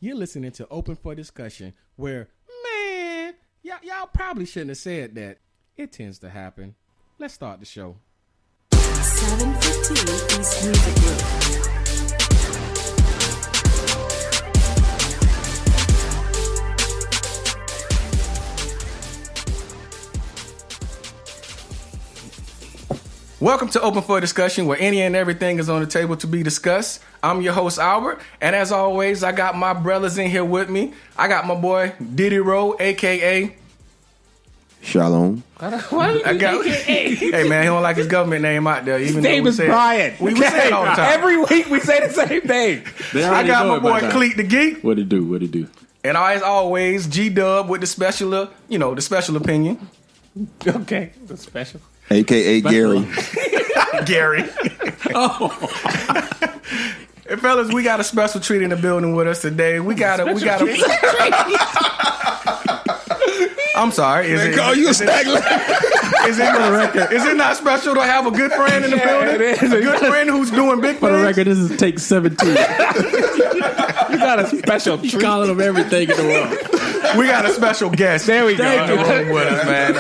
You're listening to Open for Discussion, where, man, y'all probably shouldn't have said that. It tends to happen. Let's start the show. 715 East Music Group. Welcome to Open for Discussion, where any and everything is on the table to be discussed. I'm your host, Albert, and as always, I got my brothers in here with me. I got my boy, Diddy Rowe, a.k.a. Shalom. I got, hey, man, he don't like his government name out there. His name is Brian. We say it all the time. Every week we say the same thing. I got my boy, Cleet the Geek. What'd he do? And as always, G-Dub with the special, the special opinion. Okay, the special. A.K.A. Gary. Gary. Oh. And fellas, we got a special treat in the building with us today. We got a I'm sorry. Is it not special to have a good friend in the building? It is. A good friend who's doing big For the things? record, this is take 17. You got a special treat. Calling them everything in the world. We got a special guest. There we go. in the room with us, man.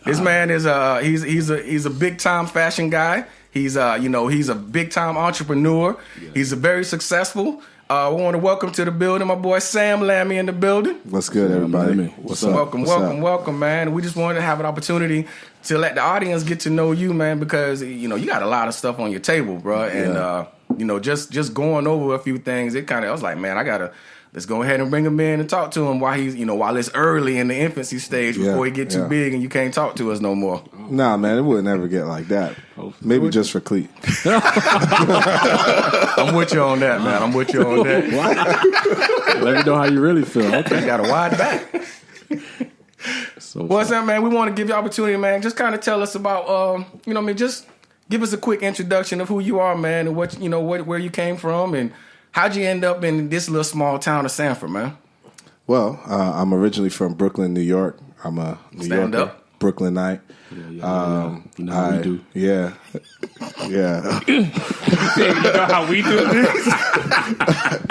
This man is he's a big time fashion guy. He's he's a big time entrepreneur. Yeah. He's a very successful. We want to welcome to the building my boy Sam Lamy in the building. What's good, everybody? What's up? Welcome, man. We just wanted to have an opportunity to let the audience get to know you, man, because you got a lot of stuff on your table, bro. And just going over a few things, I was like, man, let's go ahead and bring him in and talk to him while he's, while it's early in the infancy stage before he get too big and you can't talk to us no more. Nah, man, it would never get like that. Maybe just for Cleet. I'm with you on that, man. Let me know how you really feel. Okay. You got a wide back. What's up, man? We want to give you opportunity, man. Just kind of tell us about, just give us a quick introduction of who you are, man, and what, where you came from and how'd you end up in this little small town of Sanford, man? Well, I'm originally from Brooklyn, New York. I'm a New Yorker, Brooklynite. Yeah. You know how we do. Yeah. You know how we do this?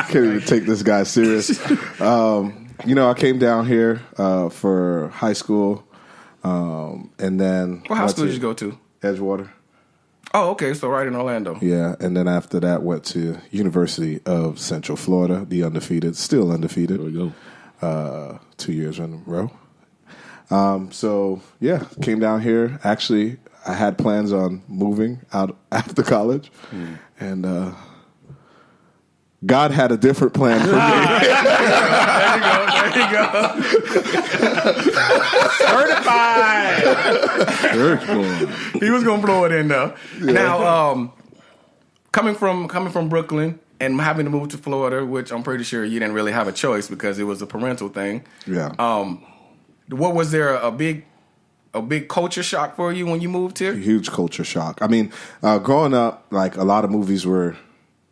Can't even take this guy serious. I came down here for high school, and then what high school did you go to? Edgewater. Oh, okay. So right in Orlando. Yeah, and then after that went to University of Central Florida, still undefeated. There we go. 2 years in a row. Came down here. Actually, I had plans on moving out after college, and God had a different plan for me. There you go. Certified. He was gonna blow it in though. Yeah. Now, coming from Brooklyn and having to move to Florida, which I'm pretty sure you didn't really have a choice because it was a parental thing. Yeah. What was there a big culture shock for you when you moved here? A huge culture shock. I mean, growing up, like a lot of movies were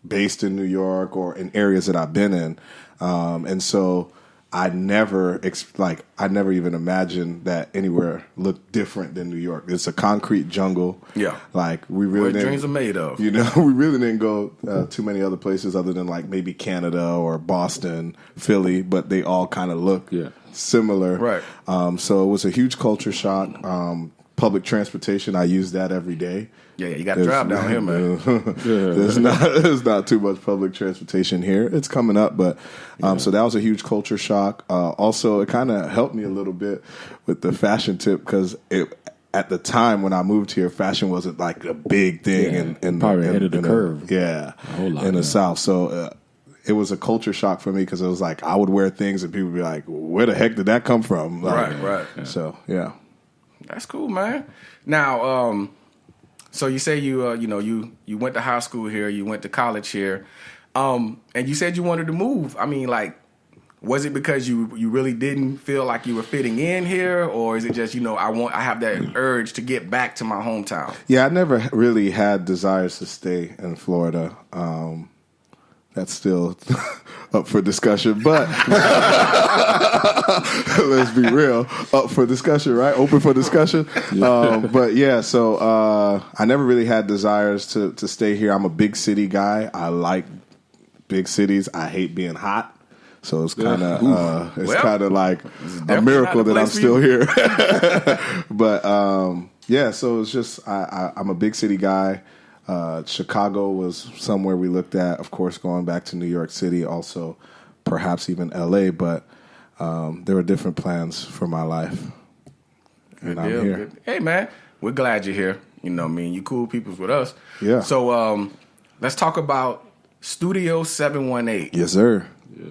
based in New York or in areas that I've been in, and so I never even imagined that anywhere looked different than New York. It's a concrete jungle. Yeah, like we really what dreams are made of. We really didn't go too many other places other than like maybe Canada or Boston, Philly, but they all kind of look similar. Right. So it was a huge culture shock. Public transportation, I use that every day. Yeah, you got to drive down here, man. There's not too much public transportation here. It's coming up, but so that was a huge culture shock. Also, it kind of helped me a little bit with the fashion tip because at the time when I moved here, fashion wasn't like a big thing. And probably ahead of the curve. In the South. So it was a culture shock for me because it was like I would wear things and people would be like, "Where the heck did that come from?" Like, right. Yeah. So yeah, that's cool, man. Now, so you say you went to high school here, you went to college here, and you said you wanted to move. I mean, like, was it because you really didn't feel like you were fitting in here, or is it just I have that urge to get back to my hometown? Yeah, I never really had desires to stay in Florida. That's still up for discussion, but let's be real, up for discussion, right? Open for discussion. So I never really had desires to stay here. I'm a big city guy. I like big cities. I hate being hot. So it's kind of like a definitely miracle not the that I'm place for still you. here. But yeah, so it's just I'm a big city guy. Chicago was somewhere we looked at. Of course, going back to New York City, also perhaps even LA. But there were different plans for my life, and I'm here. Good. Hey, man, we're glad you're here. You know what I mean? You cool peoples with us. Yeah. So let's talk about Studio718. Yes, sir.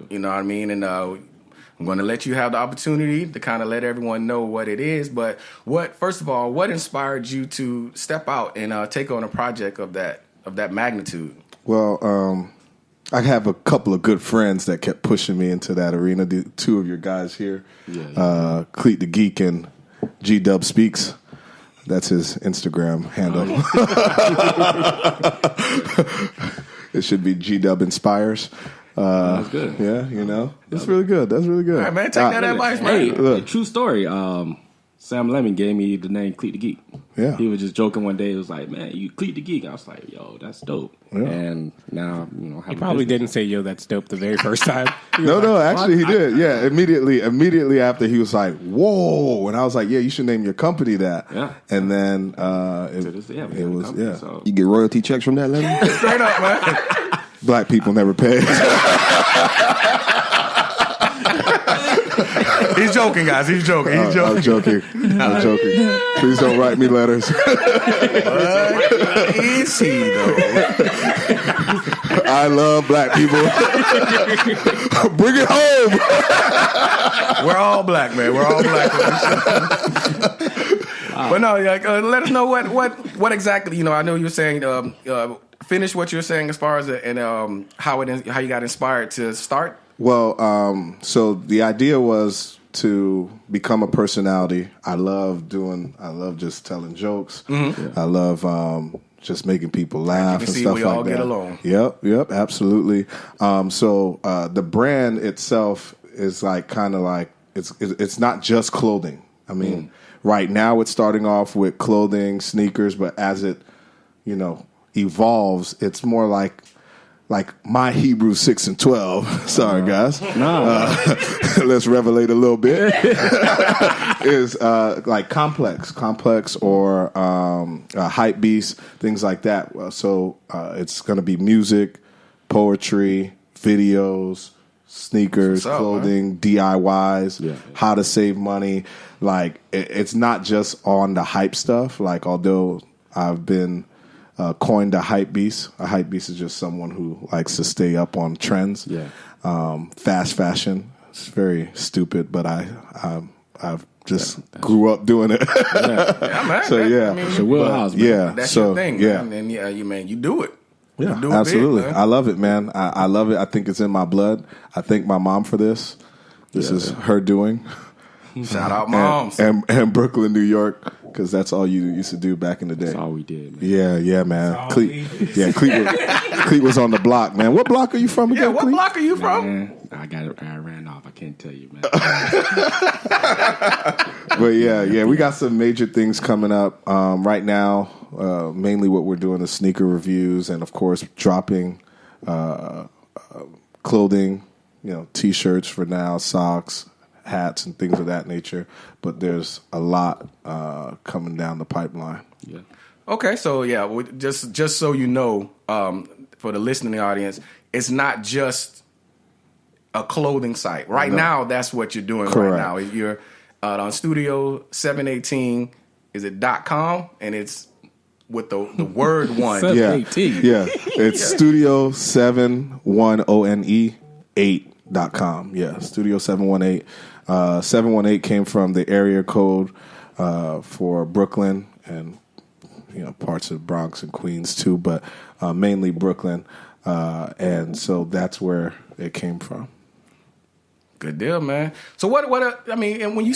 You know what I mean? And I'm going to let you have the opportunity to kind of let everyone know what it is. But first of all, what inspired you to step out and take on a project of that magnitude? Well, I have a couple of good friends that kept pushing me into that arena. The two of your guys here, Cleet the Geek and G Dub Speaks. That's his Instagram handle. It should be G Dub Inspires. That's good. Yeah, you know, it's really good. That's really good. All right, man, take that advice, man. Hey, true story. Sam Lamy gave me the name Cleet the Geek. Yeah. He was just joking one day. He was like, man, you Cleet the Geek. I was like, yo, that's dope. Yeah. And now, He probably didn't say, yo, that's dope the very first time. No, actually he did. Yeah, immediately after he was like, whoa. And I was like, yeah, you should name your company that. Yeah. And then it was, So. You get royalty checks from that, Lady? Straight up, man. Black people never pay. He's joking, guys. He's joking. He's joking. I'm joking. Please don't write me letters. What is he, though? I love black people. Bring it home. We're all black, man. We're all black. But no, like, let us know what exactly. You know, I know you were saying. Finish what you're saying as far as how you got inspired to start. Well, so the idea was to become a personality. I love just telling jokes. Mm-hmm. I love just making people laugh and stuff like that. We all get along. Yep, absolutely. So the brand itself is like kind of like it's not just clothing. I mean, right now it's starting off with clothing, sneakers, but as it evolves, it's more like my Hebrews 6 and 12. Sorry, guys. Let's revelate a little bit. Is like complex or Hypebeast, things like that. So it's going to be music, poetry, videos, sneakers, clothing, DIYs, how to save money. Like it's not just on the hype stuff. Like although I've been coined a Hypebeast. A Hypebeast is just someone who likes to stay up on trends. Yeah. Fast fashion. It's very stupid, but I've just grew up doing it. Man, so yeah, I mean, it's a wheelhouse, man. Yeah, that's your thing. Yeah, man. And you do it. Yeah, you do absolutely. Big, I love it, man. I love it. I think it's in my blood. I thank my mom for this. This is her doing. Shout out moms and Brooklyn, New York. Because that's all you used to do back in the day. That's all we did, man. Yeah, man. Cleet was on the block, man. What block are you from again, Yeah, what Cleet? block are you from? Man, I ran off. I can't tell you, man. But yeah, we got some major things coming up right now. Mainly what we're doing is sneaker reviews and, of course, dropping clothing, T-shirts for now, socks, hats, and things of that nature. But there's a lot coming down the pipeline. Yeah. Okay, so just so you know, for the listening audience, it's not just a clothing site. Right now, that's what you're doing. Correct. Right now. You're on Studio718. Is it .com? And it's with the word one. 718. Yeah. It's Studio718 8.com. Yeah, Studio718. 718 came from the area code for Brooklyn and parts of Bronx and Queens too, but mainly Brooklyn, and so that's where it came from. Good deal, man. So what I mean, and when you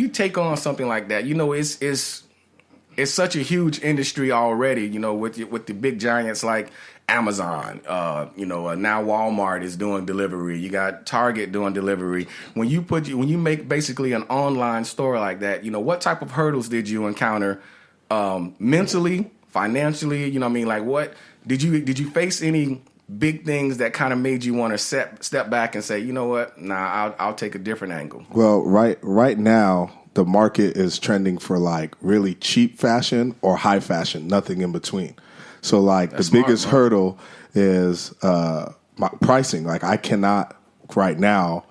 take on something like that, it's such a huge industry already. With the big giants like Amazon, now Walmart is doing delivery. You got Target doing delivery. When you make basically an online store like that, what type of hurdles did you encounter mentally, financially? Like what did you face any big things that kind of made you want to step back and say, you know what? Nah, I'll take a different angle. Well, right now, the market is trending for like really cheap fashion or high fashion, nothing in between. So like the biggest hurdle is my pricing. Like I cannot right now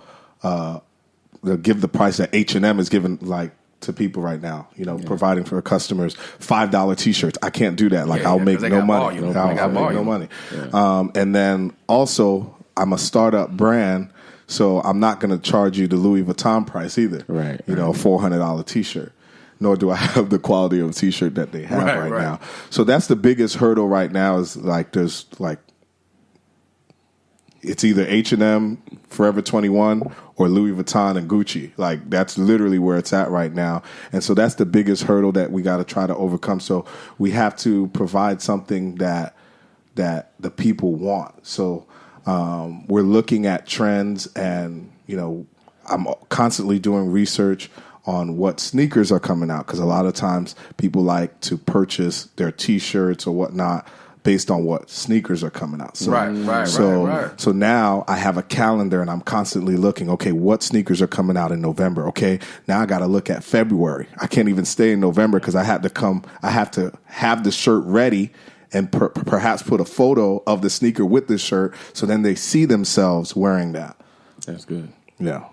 give the price that H&M is giving like to people right now, providing for customers $5 T-shirts. I can't do that. Like I'll make no money. I'll make no money. Yeah. And then also I'm a startup brand, so I'm not going to charge you the Louis Vuitton price either. Right. A $400 T-shirt. Nor do I have the quality of a T-shirt that they have right now. So that's the biggest hurdle right now. Is like there's like it's either H&M, Forever 21, or Louis Vuitton and Gucci. Like that's literally where it's at right now. And so that's the biggest hurdle that we got to try to overcome. So we have to provide something that the people want. So we're looking at trends, and I'm constantly doing research on what sneakers are coming out, because a lot of times people like to purchase their T-shirts or whatnot based on what sneakers are coming out. So, So now I have a calendar, and I'm constantly looking, okay, what sneakers are coming out in November? Okay, now I got to look at February. I can't even stay in November because I have to have the shirt ready and perhaps put a photo of the sneaker with the shirt, so then they see themselves wearing that. That's good. Yeah.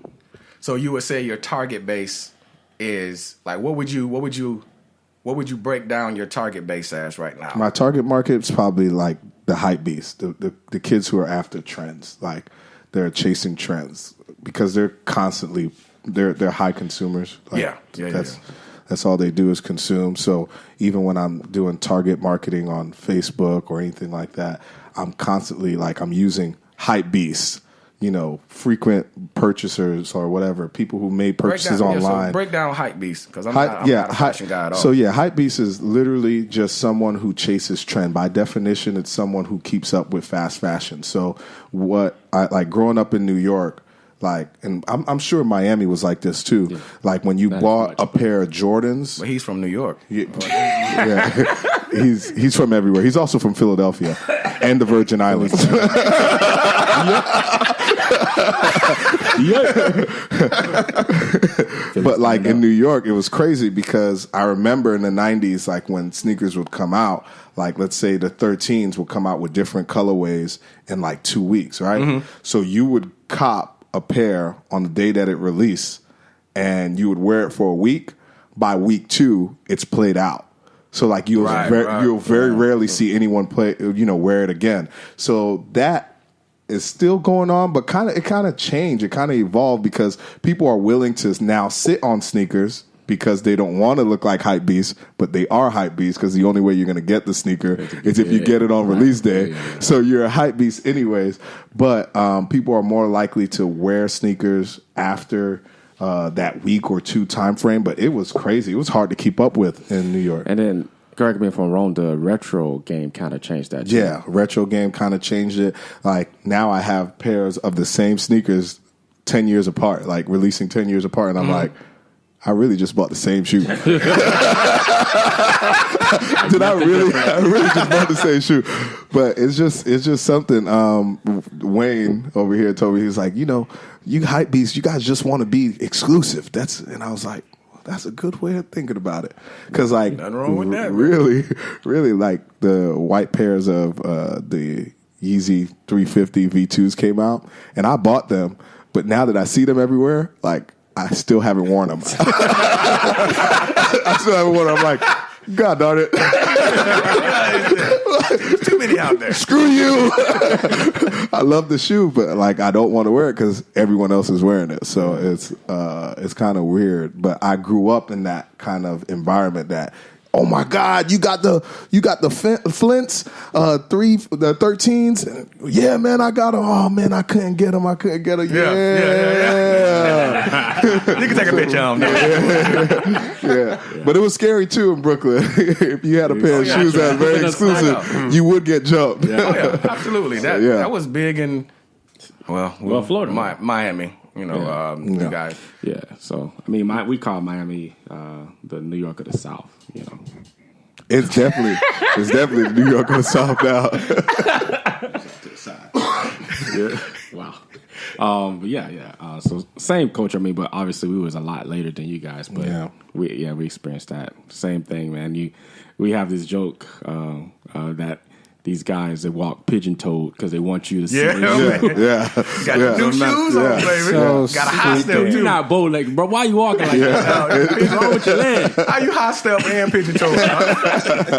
So you would say your target base is like, what would you break down your target base as right now? My target market is probably like the Hypebeast, the kids who are after trends. Like they're chasing trends because they're constantly they're high consumers. Like, that's all they do is consume. So even when I'm doing target marketing on Facebook or anything like that, I'm constantly like I'm using Hypebeast. Frequent purchasers or whatever, people who made purchases online. So break down Hypebeast, because I'm not a fashion guy at all. So Hypebeast is literally just someone who chases trend. By definition, it's someone who keeps up with fast fashion. So what I like growing up in New York, like, and I'm sure Miami was like this too. Yeah. Like when you bought a pair of Jordans. But he's from New York. Yeah, he's from everywhere. He's also from Philadelphia and the Virgin Islands. But like in New York, it was crazy because I remember in the 90s, like when sneakers would come out, like let's say the 13s would come out with different colorways in like 2 weeks, right? Mm-hmm. So you would cop a pair on the day that it released, and you would wear it for a week. By week 2, it's played out. So like you'll very rarely see anyone wear it again. So that is still going on, but it kind of changed. It kind of evolved because people are willing to now sit on sneakers because they don't want to look like Hypebeast, but they are Hypebeast because the only way you're going to get the sneaker is if you get it on release day. Yeah. So you're a Hypebeast anyways. But people are more likely to wear sneakers after that week or 2 time frame. But it was crazy. It was hard to keep up with in New York. And then, correct me if I'm wrong, the retro game kind of changed that too. Yeah, retro game kind of changed it. Like now I have pairs of the same sneakers 10 years apart, like releasing 10 years apart. And I'm like, I really just bought the same shoe. Did I really just bought the same shoe? But it's just something. Wayne over here told me, he was like, you Hypebeast, you guys just want to be exclusive. And I was like, that's a good way of thinking about it. Because like, nothing wrong with that. Really like the white pairs of the Yeezy 350 V2s came out, and I bought them. But now that I see them everywhere, like, I still haven't worn them. I still haven't worn them. I'm like, God darn it. Too many out there. Screw you. I love the shoe, but like I don't want to wear it because everyone else is wearing it. So it's kind of weird. But I grew up in that kind of environment that, oh my God, you got the Flints, the 13s. Yeah, man, I got them. Oh man, I couldn't get them. Yeah. You can take a picture of them. Yeah. But it was scary too in Brooklyn. If you had a pair of shoes that was very exclusive, you would get jumped. Yeah, absolutely. That was big in Florida, Miami. You guys. Yeah. So I mean, we call Miami the New York of the South. It's definitely the New York of the South now. Yeah. Wow. But yeah. So same culture, I mean, but obviously we was a lot later than you guys. But we experienced that same thing, man. We have this joke that these guys that walk pigeon-toed because they want you to see. Yeah. Got new shoes on, baby. So got a high step too. You're not bow-legged, bro. Why you walking like that? What's wrong with your leg? How you high step and pigeon-toed?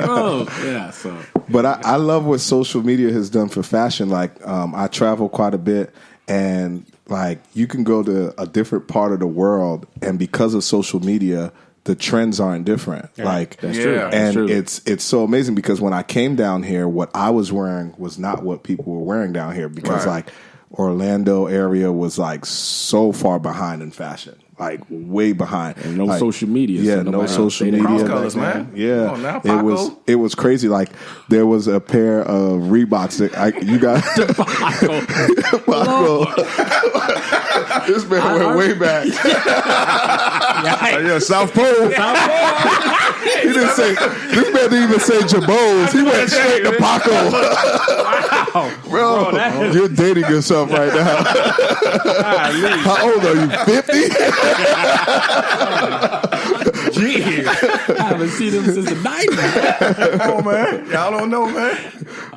Bro, yeah. So, But I love what social media has done for fashion. Like, I travel quite a bit, and like you can go to a different part of the world, and because of social media, the trends aren't different. Yeah, like, that's true. And That's true. it's so amazing because when I came down here, what I was wearing was not what people were wearing down here because like Orlando area was like so far behind in fashion. Like way behind. And no like, social media. Yeah, so no social media. Cross colors, man. Yeah. Come on now, it was crazy. Like there was a pair of Reeboks that you got. This man went way back. Yeah, South Pole. He didn't say. This man didn't even say Jabos. He went straight to Paco. Bro, you're dating yourself right now. How old are you? 50? Gee, I haven't seen him since the 90s. Come on, man. Y'all don't know, man.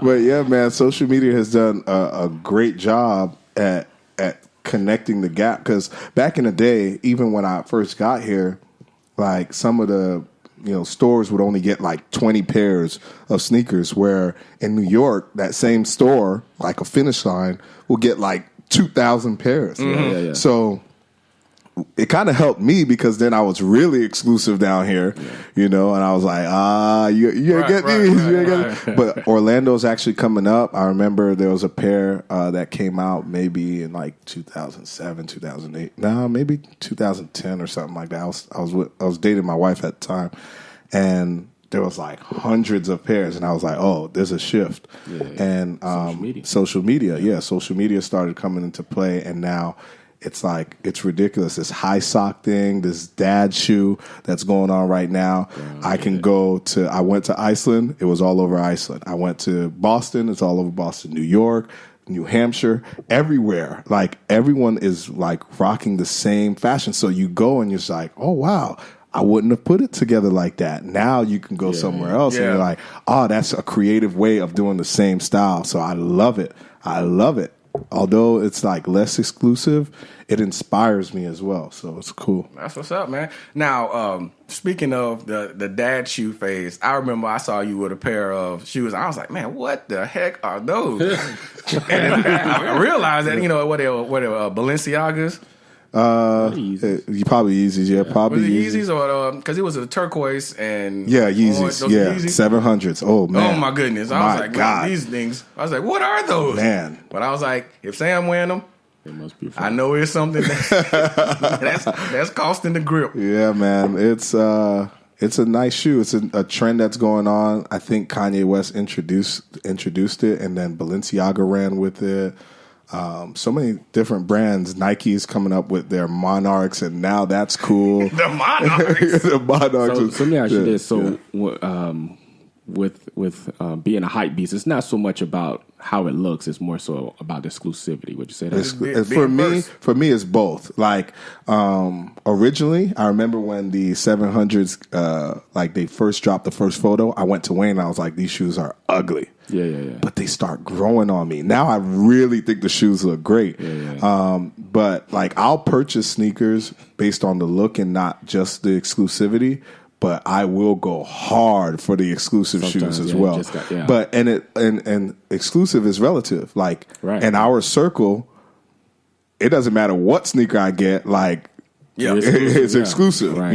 But yeah, man, social media has done a great job at connecting the gap. Because back in the day, even when I first got here, like some of the stores would only get like 20 pairs of sneakers, where in New York, that same store, like a Finish Line, will get like 2,000 pairs. Yeah. So it kind of helped me because then I was really exclusive down here, and I was like, you get these. But Orlando's actually coming up. I remember there was a pair that came out maybe in like 2007, 2008. No, maybe 2010 or something like that. I was dating my wife at the time, and there was like hundreds of pairs, and I was like, oh, there's a shift. And social media started coming into play, and now it's like, it's ridiculous. This high sock thing, this dad shoe that's going on right now. I went to Iceland. It was all over Iceland. I went to Boston. It's all over Boston. New York, New Hampshire, everywhere. Like everyone is like rocking the same fashion. So you go and you're just like, oh, wow, I wouldn't have put it together like that. Now you can go somewhere else and you're like, oh, that's a creative way of doing the same style. So I love it. Although it's like less exclusive, it inspires me as well. So it's cool. That's what's up, man. Now, speaking of the dad shoe phase, I remember I saw you with a pair of shoes. I was like, man, what the heck are those? And then I realized that, what they were Balenciagas. You probably Yeezys, probably was it Yeezys or because it was a turquoise and Yeezys, Yeezys? 700s. Oh man, oh my goodness! I was like, God, these things. I was like, what are those, man? But I was like, if Sam wearing them, it must be fun. I know it's something that's costing the grip. Yeah, man, it's a nice shoe. It's a trend that's going on. I think Kanye West introduced it, and then Balenciaga ran with it. So many different brands. Nike's coming up with their Monarchs, and now that's cool. The Monarchs. The Monarchs. So let me ask you this. So with being a hype beast, it's not so much about how it looks. It's more so about exclusivity. Would you say that? For me, it's both. Like originally, I remember when the 700s, like they first dropped the first photo. I went to Wayne. And I was like, these shoes are ugly. Yeah. But they start growing on me. Now I really think the shoes look great. But like I'll purchase sneakers based on the look and not just the exclusivity. But I will go hard for the exclusive shoes as well. But and exclusive is relative. Like in our circle, it doesn't matter what sneaker I get. Like it's exclusive, right.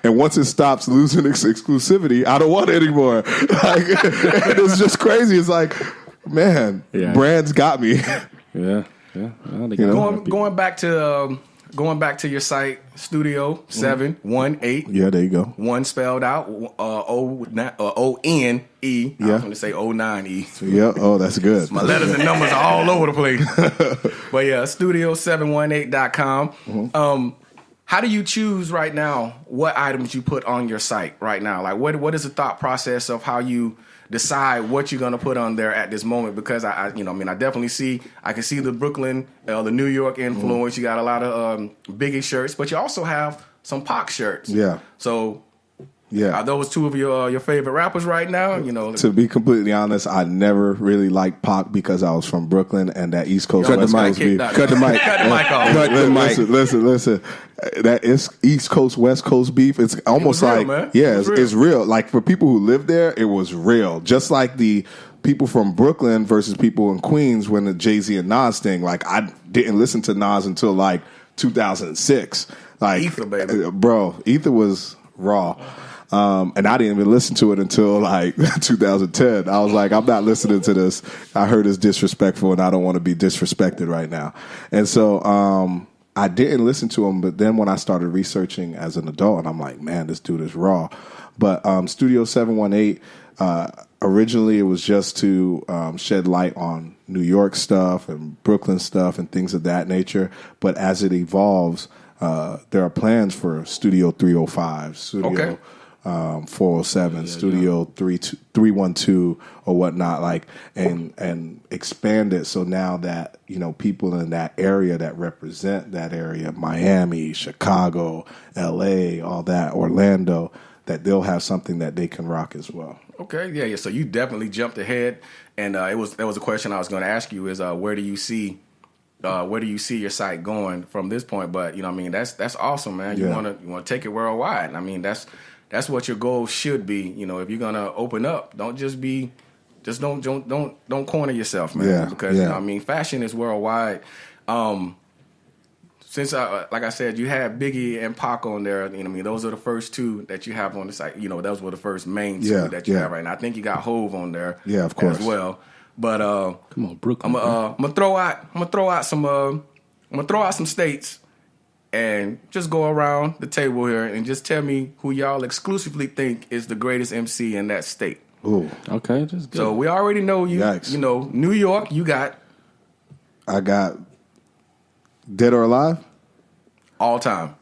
And once it stops losing its exclusivity, I don't want it anymore. Like it's just crazy. It's like, man, brands got me. Yeah. Going back to your site, Studio718. Yeah, there you go. One spelled out, O-N-E. I was going to say O-9-E. Yeah, oh, that's good. My letters and numbers are all over the place. But yeah, Studio718.com. How do you choose right now what items you put on your site right now? Like, what is the thought process of how you decide what you're gonna put on there at this moment? Because I definitely I can see the Brooklyn, the New York influence. You got a lot of Biggie shirts, but you also have some Pac shirts. Yeah. So. Yeah. Are those two of your favorite rappers right now? To be completely honest, I never really liked Pac because I was from Brooklyn and that East Coast West Coast beef. Cut the mic. Cut the mic off. Cut the mic. Listen. That is East Coast West Coast beef. It's almost real, like man. it's real. Like for people who live there, it was real. Just like the people from Brooklyn versus people in Queens when the Jay-Z and Nas thing. Like I didn't listen to Nas until like 2006. Like Ether, baby. Bro, Ether was raw. And I didn't even listen to it until like 2010. I was like, I'm not listening to this. I heard it's disrespectful and I don't want to be disrespected right now. And so I didn't listen to him. But then when I started researching as an adult, and I'm like, man, this dude is raw. But Studio718, originally it was just to shed light on New York stuff and Brooklyn stuff and things of that nature. But as it evolves, there are plans for Studio 305, 407, Studio 312 or whatnot, like and expand it so now that people in that area that represent that area, Miami, Chicago, LA, all that, Orlando, that they'll have something that they can rock as well. Okay, yeah. So you definitely jumped ahead, and that was a question I was going to ask you: is where do you see your site going from this point? But that's awesome, man. You want to take it worldwide. I mean, that's what your goal should be. If you're gonna open up, don't corner yourself, man. Yeah, because fashion is worldwide. Since like I said, you had Biggie and Pac on there. Those are the first two that you have on the site. Those were the first main two that you have right now. I think you got Hove on there, of course, as well. But come on, Brooklyn. I'm gonna throw out some states. And just go around the table here and just tell me who y'all exclusively think is the greatest MC in that state. Ooh. Okay, just good. So we already know you. Yikes. New York, you got. I got Dead or Alive. All time.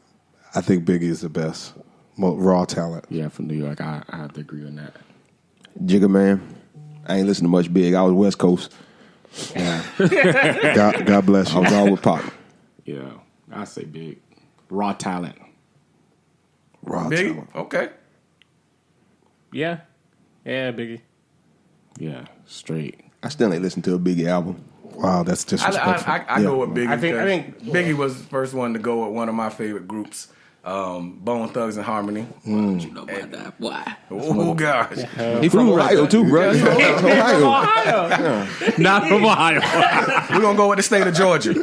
I think Biggie is the best. Raw talent. Yeah, from New York, I have to agree on that. Jigga Man. I ain't listening to much Big. I was West Coast. Yeah. God bless you. I was all with Pac. Yeah, I say Big. Raw talent. Raw Biggie? talent. Okay. Yeah, Biggie. Yeah, straight. I still ain't listened to a Biggie album. Wow, that's disrespectful. I go with Biggie. I think Biggie was the first one to go with one of my favorite groups, Bone Thugs and Harmony. What you know about that? Why? Oh gosh. He from Ohio too, bro. He from Ohio. Not from Ohio. We're gonna go with the state of Georgia.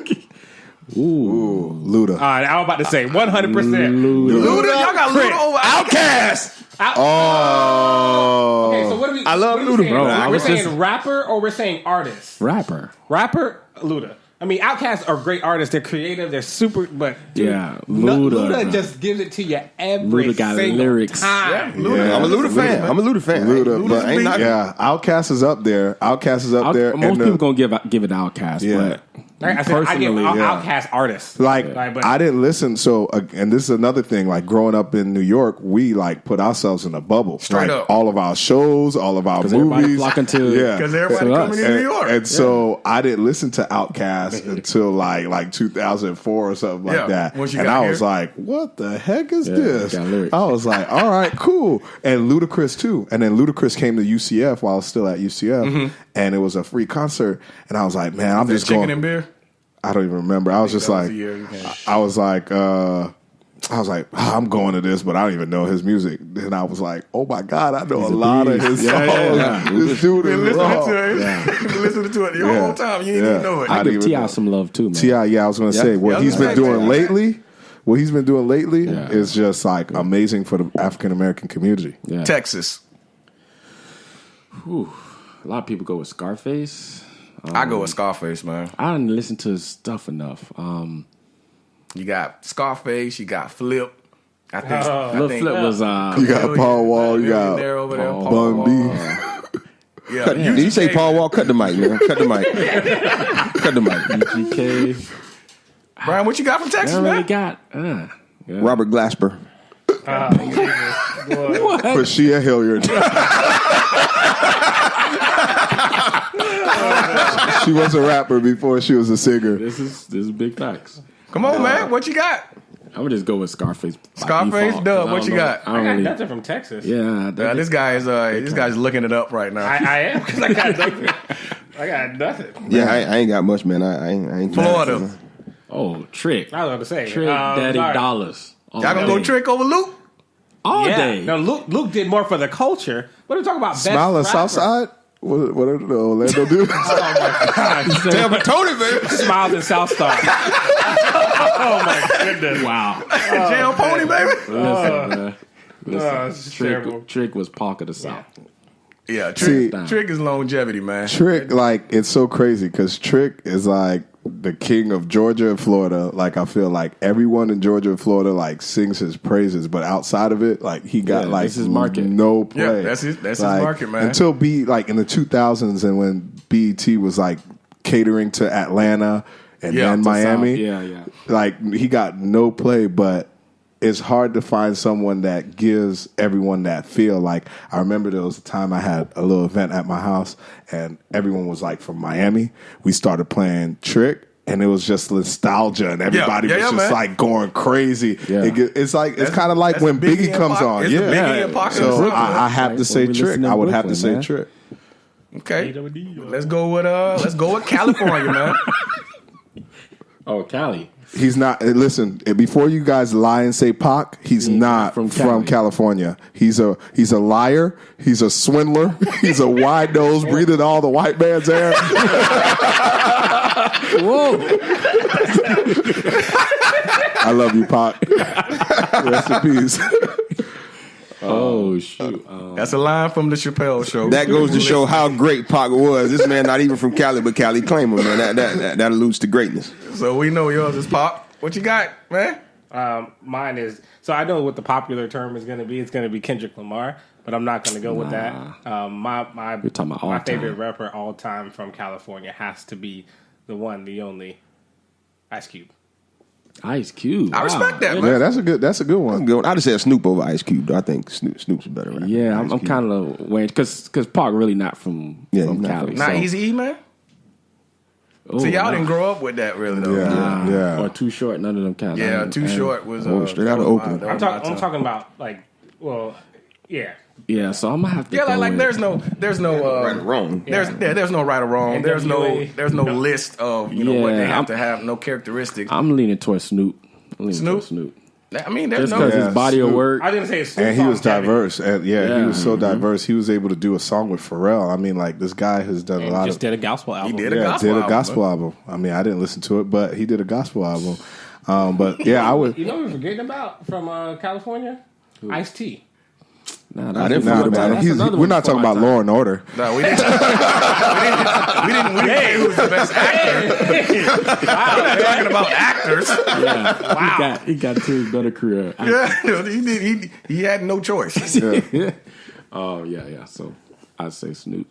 Ooh, Luda. All right, I was about to say 100%. Luda, y'all got Luda over Outkast. Oh. Okay, so what are we? I love what are we Luda, saying? bro. We're saying rapper or we're saying artist? Rapper. Luda. I mean, Outkast are great artists. They're creative. They're super. But dude, Yeah, Luda, Luda bro. just gives it to you every Luda got single lyrics. time. Luda. I'm a Luda fan. Luda, but ain't not. yeah, Outkast is up there. Outkast is up there. Most and people gonna give it Outkast, Yeah. but Like I said, I give personally, Outkast artists. but I didn't listen. So, and this is another thing. Like growing up in New York, we like put ourselves in a bubble. Straight like, up. all of our shows, all of our everybody movies, flocking to Because everybody to coming us. to New York. And so I didn't listen to Outkast until like 2004 or something like Yeah, that. once you And got I here. was like, what the heck is Yeah, this? got lyrics. I was like, all right, cool. And Ludacris too. And then Ludacris came to UCF while I was still at UCF. And it was a free concert. And I was like, man, I'm Is just that chicken going. and beer? I don't even remember. I was just that was like, the year you came. I was like, I'm going to this, but I don't even know his music. And I was like, oh my God, I know a lot of his songs. yeah. This dude Been is listening raw. to it. Been listening to it the whole time. You didn't even know it. I I didn't give even know. T.I. some love too, man. T.I., yeah, I was going to say, what Yeah, he's been I was doing gonna say. lately Yeah. is just like amazing for the African American community. Yeah. Texas. Whew. A lot of people go with Scarface. I go with Scarface, man. I didn't listen to his stuff enough. You got Scarface. You got Flip. I think. Lil Flip was You got Paul Wall, you got Millionaire over there, Paul Bun B. Wall. Yeah, Did you say Paul Wall? Cut the mic, man. Cut the mic. Cut the mic. UGK. Brian, what you got from I Texas, don't really man? got. Yeah. Robert Glasper. For Shia Hilliard. She was a rapper before she was a singer. This is big facts. Come on, man. What you got? I'm gonna just go with Scarface. Scarface, Dub. What you got? I I got don't nothing from Texas. Yeah, This guy's looking it up right now. I am because I got nothing. I got nothing. Yeah, I ain't got much, man. I ain't Florida. Oh, Trick. I was about to say Trick Daddy sorry. Dollars. Y'all gonna go Trick over Luke? all Yeah. day. No, Luke did more for the culture. What are we talking about? Best Smile on rapper? Southside? What are the Orlando dudes? Oh my God. Damn, but Tony, baby. Smiles in South Star. Oh my goodness. Wow. Jail Pony, baby. Listen, man. it's terrible. Trick was Park of the South. Yeah, See, Trick is longevity, man. Trick, like, it's so crazy because Trick is like the king of Georgia and Florida. Like, I feel like everyone in Georgia and Florida like sings his praises, but outside of it, like he got like that's his market. no play. Yeah, that's his Like, market, man. Until like in the 2000s and when BET was like catering to Atlanta and Yeah, then to Miami. Yeah. Like he got no play, but it's hard to find someone that gives everyone that feel. Like I remember there was a time I had a little event at my house and everyone was like from Miami. We started playing Trick and it was just nostalgia and everybody was just man. like going crazy. Yeah. It's kind of like That's when the Biggie Biggie and comes Pac- on. it's the Yeah. Biggie and Pac in So Brooklyn. I have to Like, say when we Trick. listen to I would have to Brooklyn, say man. Trick. Okay, let's go with California, man. Oh, Cali. He's not. Listen, before you guys lie and say Pac, he's not from from Cali. California. He's a liar. He's a swindler. He's a wide nose, breathing all the white man's air. Whoa. I love you, Pac. Rest in peace. Oh, shoot. That's a line from the Chappelle Show. That goes to show how great Pac was. This man not even from Cali, but Cali claim him, man. That alludes to greatness. So we know yours is Pac. What you got, man? Mine is, so I know what the popular term is going to be. It's going to be Kendrick Lamar, but I'm not going to go with that. You're talking about all my time. favorite rapper all time from California has to be the one, the only, Ice Cube. Ice Cube. I respect that, man. Yeah, that's a good one. I just said Snoop over Ice Cube, though. I think Snoop's a better rapper. Yeah, than I'm Ice Cube. kind of weighing because Park really not from Yeah, he's not Cali. from- Not so. Easy E, man. Oh, So y'all nah. didn't grow up with that, really, though. Yeah. Or Too Short. None of them counts. Yeah, Too Short was straight out of that was Oakland. that I'm was my I'm time. talking about, like, well, yeah. Yeah, so I'm gonna have to. Yeah, go like with- there's no Right or wrong. there's no right or wrong. There's no NWA. list of what they Yeah, have to have, no characteristics. I'm leaning towards Snoop. Snoop? Snoop. I mean, there's Just no because Yeah, his body of Snoop. work. I didn't say it's And he was diverse. And he Yeah. was so diverse. He was able to do a song with Pharrell. I mean, like this guy has done a And lot just of. did a gospel album. did a gospel did a album, gospel album. I mean, I didn't listen to it, but he did a gospel album. But yeah, I would. You know what we're forgetting about from California? Ice-T. Nah, I didn't Nah, forget about man, it. he's, another we're one not talking before about my Law and Order. No, we didn't. we didn't say who's the best actor. We're not talking about actors. Yeah, wow. He got to his better career. Yeah, he had no choice. Oh yeah. So I'd say Snoop.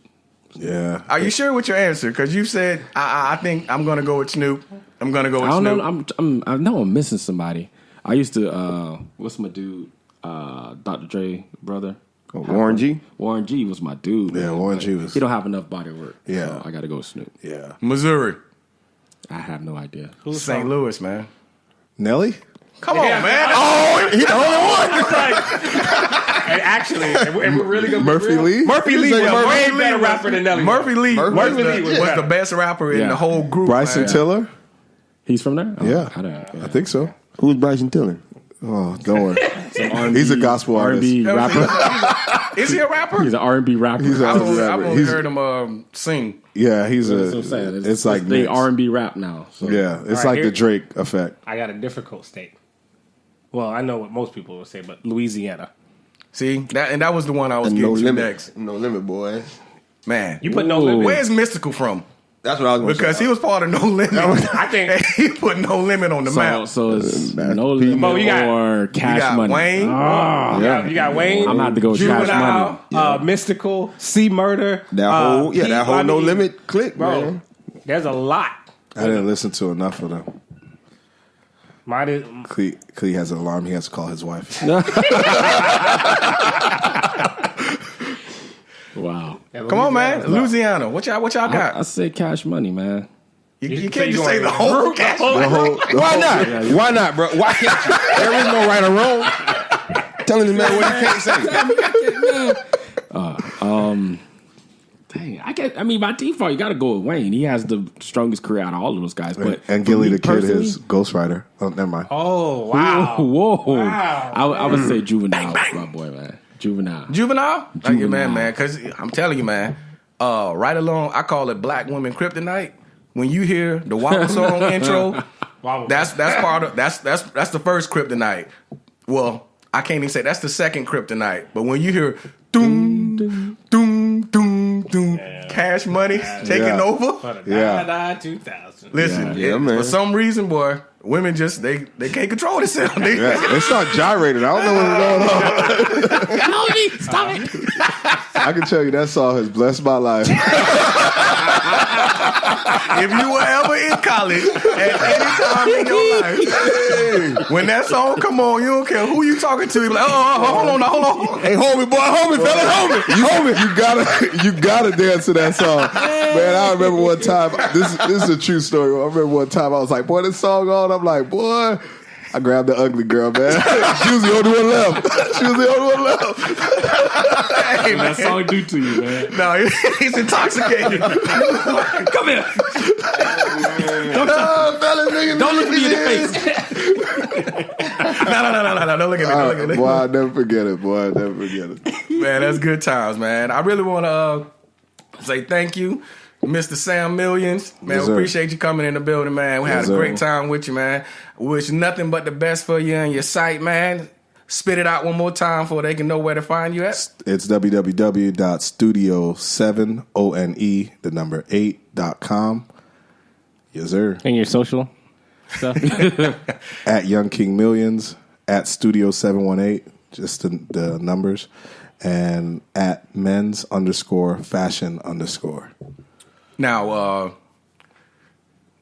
Yeah. Are you sure with your answer? Because you said I think I'm going to go with Snoop. I'm going to go with I don't Snoop. know. I know I'm missing somebody. I used to. What's my dude? Dr. Dre brother. Warren G. Warren G was my dude. Yeah, man. Warren But G was- He don't have enough body work. Yeah. So I got to go with Snoop. Yeah. Missouri, I have no idea. St. Louis, man. Nelly? Come on, man. Oh, he the only one. And actually, and we're really going to Murphy Lee? Murphy Lee was Yeah, a way Lee better was- rapper than Nelly. Murphy Lee Murphy Lee was was better. the best rapper in Yeah. the whole group. Bryson man. Tiller? He's from there. Oh, Yeah. I don't. I think so. Who's Bryson Tiller? Oh, don't worry. He's a gospel artist. R&B rapper. Is he a rapper? He's an R&B rapper. He's a- I've only He's- heard him sing. Yeah, he's That's what a. I'm saying. It's like they mixed. R&B rap now. So. Yeah, it's All right, like the here- Drake effect. I got a difficult state. Well, I know what most people would say, but Louisiana. See, that was the one I was And getting no to limit. next. No limit, boy. Man, You put no Ooh. limit. where's Mystical from? That's what I was going to say. Because he was part of No Limit. I think- he put No Limit on the map. So it's no P- limit Mo, you got- or Cash You got Money. Wayne. You got Wayne. I'm gonna have to go with Cash Money. Juvenile, Mystical, C Murder. That whole Pete, that whole I no mean, limit click, bro. man. There's a lot. I didn't listen to enough of them. Mine is Clee has an alarm. He has to call his wife. Wow. there's Come on, man. Louisiana. What y'all got? I said Cash Money, man. You can't just say the whole cash. Why not? Why not, bro? Why can't you? There is no right or wrong. Telling this man what he can't say. Dang, I mean, by default, you got to go with Wayne. He has the strongest career out of all of those guys. But and Gilly the Kid is Ghostwriter. Oh, never mind. Oh, wow. Whoa. Wow. I would say Juvenile, my boy, man. Juvenile? Thank you, man. Because I'm telling you, man, right along, I call it Black Women Kryptonite. When you hear the Wobble song intro, that's the first Kryptonite. Well, I can't even say that's the second Kryptonite. But when you hear doom, doom, doom, doom, doom, Cash Money taking over. Yeah. 2000. Listen, man. For some reason, boy, women just they can't control themselves. They start gyrating. I don't know what's going on. Stop it. I can tell you that song has blessed my life. If you were ever in college at any time in your life, when that song come on, you don't care who you talking to. You be like, hold on. Hey, homie, fella, you gotta dance to that song, man. I remember one time. This is a true story. I remember one time I was like, boy, this song on. I'm like, boy. I grabbed the ugly girl, man. She was the only one left. Hey, What that song do to you, man? No, he's intoxicated. Come here. Don't look me in the face. No, don't look at me. Boy, I'll never forget it. Man, that's good times, man. I really want to say thank you, Mr. Sam Millions. Man, Yes, we sir. appreciate you coming in the building, man. We had Yes, a great sir. time with you, man. We wish nothing but the best for you and your site, man. Spit it out one more time so they can know where to find you at. It's www.studio718 the number 8.com. Yes, sir. And your social stuff? At Young King Millions, at Studio718, just the numbers, and at men's_fashion_. Now,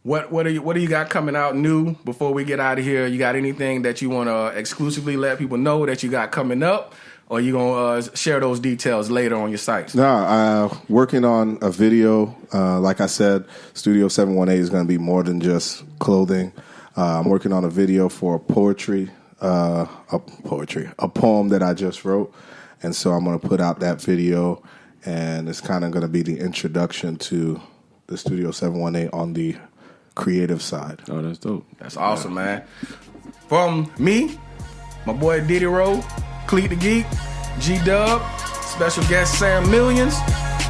what do you got coming out new before we get out of here? You got anything that you want to exclusively let people know that you got coming up, or you gonna share those details later on your sites? No, working on a video. Like I said, Studio718 is going to be more than just clothing. I'm working on a video for a poem that I just wrote, and so I'm going to put out that video, and it's kind of going to be the introduction to the Studio718 on the creative side. Oh, that's dope. That's awesome, man. From me, my boy Diddy Rowe, Cleet the Geek, G-Dub, special guest Sam Millions.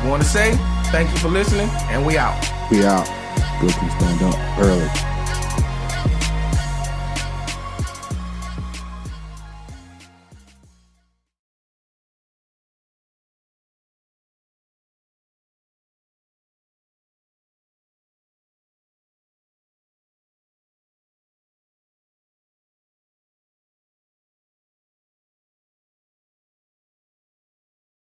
Want to say thank you for listening, and we out. We out. Brooklyn, stand up early.